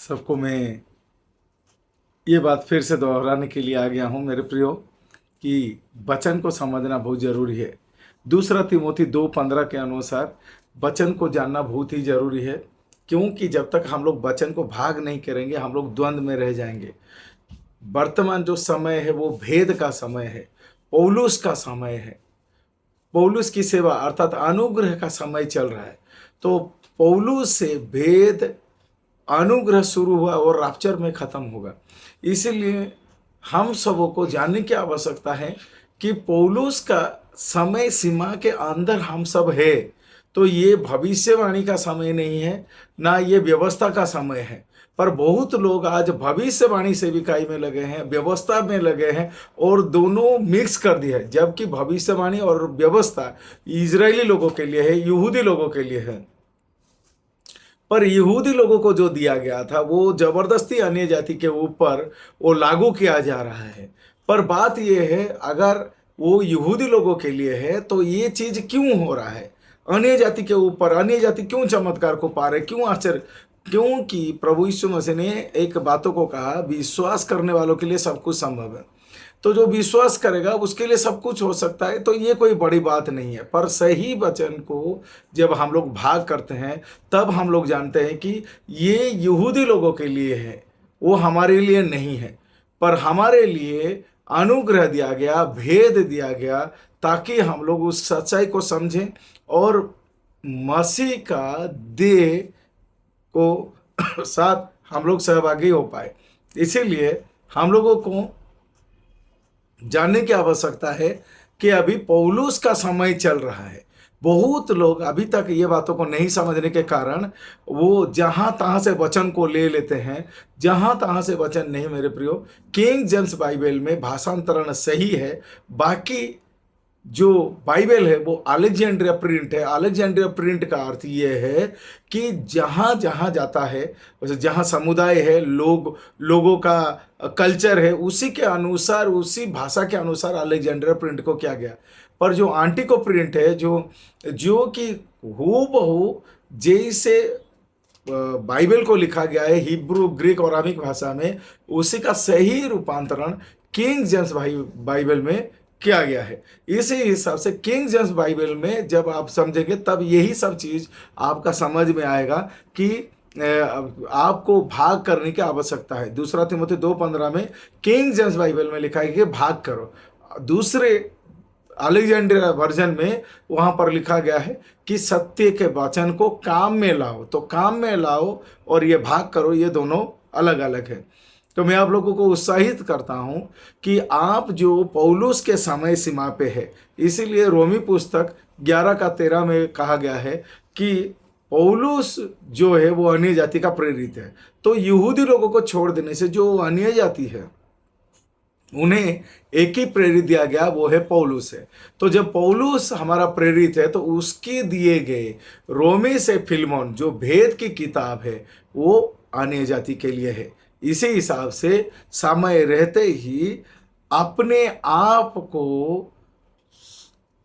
सबको मैं ये बात फिर से दोहराने के लिए आ गया हूँ मेरे प्रियो, कि वचन को समझना बहुत जरूरी है। दूसरा तिमोथी 2:15 के अनुसार वचन को जानना बहुत ही जरूरी है, क्योंकि जब तक हम लोग वचन को भाग नहीं करेंगे हम लोग द्वंद्व में रह जाएंगे। वर्तमान जो समय है वो भेद का समय है, पौलुस का समय है, पौलुस की सेवा अर्थात अनुग्रह का समय चल रहा है। तो पौलुस से भेद अनुग्रह शुरू हुआ और रैप्चर में खत्म होगा। इसीलिए हम सबों को जानने की आवश्यकता है कि पौलुस का समय सीमा के अंदर हम सब है। तो ये भविष्यवाणी का समय नहीं है, ना ये व्यवस्था का समय है। पर बहुत लोग आज भविष्यवाणी सेविकाई में लगे हैं, व्यवस्था में लगे हैं और दोनों मिक्स कर दिया है। जबकि भविष्यवाणी और व्यवस्था इजरायली लोगों के लिए है, यहूदी लोगों के लिए है। पर यहूदी लोगों को जो दिया गया था वो जबरदस्ती अन्य जाति के ऊपर वो लागू किया जा रहा है। पर बात यह है, अगर वो यहूदी लोगों के लिए है तो ये चीज क्यों हो रहा है? अन्य जाति के ऊपर अन्य जाति क्यों चमत्कार को पा रहे, क्यों आश्चर्य? क्योंकि प्रभु यीशु मसीह ने एक बातों को कहा, विश्वास करने वालों के लिए सब कुछ संभव है। तो जो विश्वास करेगा उसके लिए सब कुछ हो सकता है। तो ये कोई बड़ी बात नहीं है। पर सही वचन को जब हम लोग भाग करते हैं तब हम लोग जानते हैं कि ये यहूदी लोगों के लिए है, वो हमारे लिए नहीं है। पर हमारे लिए अनुग्रह दिया गया, भेद दिया गया, ताकि हम लोग उस सच्चाई को समझें और मसीह का देह को साथ हम लोग सहभागी हो पाए। इसीलिए हम लोगों को जानने की आवश्यकता है कि अभी पौलुस का समय चल रहा है। बहुत लोग अभी तक ये बातों को नहीं समझने के कारण वो जहां तहां से वचन को ले लेते हैं, जहां तहां से वचन नहीं। मेरे प्रियो, किंग जेम्स बाइबल में भाषांतरण सही है, बाकी जो बाइबल है वो अलेक्जेंड्रिया प्रिंट है। अलेक्जेंड्रिया प्रिंट का अर्थ ये है कि जहाँ जहाँ जाता है, जहाँ समुदाय है, लोगों का कल्चर है, उसी के अनुसार, उसी भाषा के अनुसार अलेक्जेंड्रिया प्रिंट को किया गया। पर जो आंटिको प्रिंट है, जो कि हूबहू जैसे बाइबल को लिखा गया है हिब्रू, ग्रीक और अरामिक भाषा में, उसी का सही रूपांतरण किंग जेम्स बाइबल में किया गया है। इसी हिसाब से किंग जेम्स बाइबल में जब आप समझेंगे तब यही सब चीज आपका समझ में आएगा कि आपको भाग करने की आवश्यकता है। दूसरा तिमोथी 2:15 में किंग जेम्स बाइबल में लिखा है कि भाग करो। दूसरे अलेक्जेंड्रिया वर्जन में वहां पर लिखा गया है कि सत्य के वचन को काम में लाओ। तो काम में लाओ और ये भाग करो, ये दोनों अलग अलग है। तो मैं आप लोगों को उत्साहित करता हूं कि आप जो पौलुस के समय सीमा पे है, इसीलिए रोमी पुस्तक 11:13 में कहा गया है कि पौलुस जो है वो अन्य जाति का प्रेरित है। तो यहूदी लोगों को छोड़ देने से जो अन्य जाति है उन्हें एक ही प्रेरित दिया गया, वो है पौलुस है। तो जब पौलुस हमारा प्रेरित है तो उसके दिए गए रोमी से फिलमोन जो भेद की किताब है वो अन्य जाति के लिए है। इसी हिसाब से समय रहते ही अपने आप को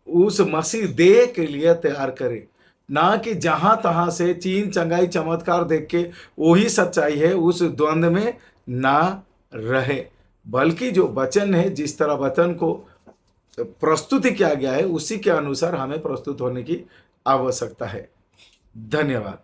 उस मसीह देह के लिए तैयार करें, ना कि जहां तहां से चीन चंगाई चमत्कार देख के वही सच्चाई है उस द्वंद्व में ना रहे। बल्कि जो वचन है, जिस तरह वचन को प्रस्तुति किया गया है उसी के अनुसार हमें प्रस्तुत होने की आवश्यकता है। धन्यवाद।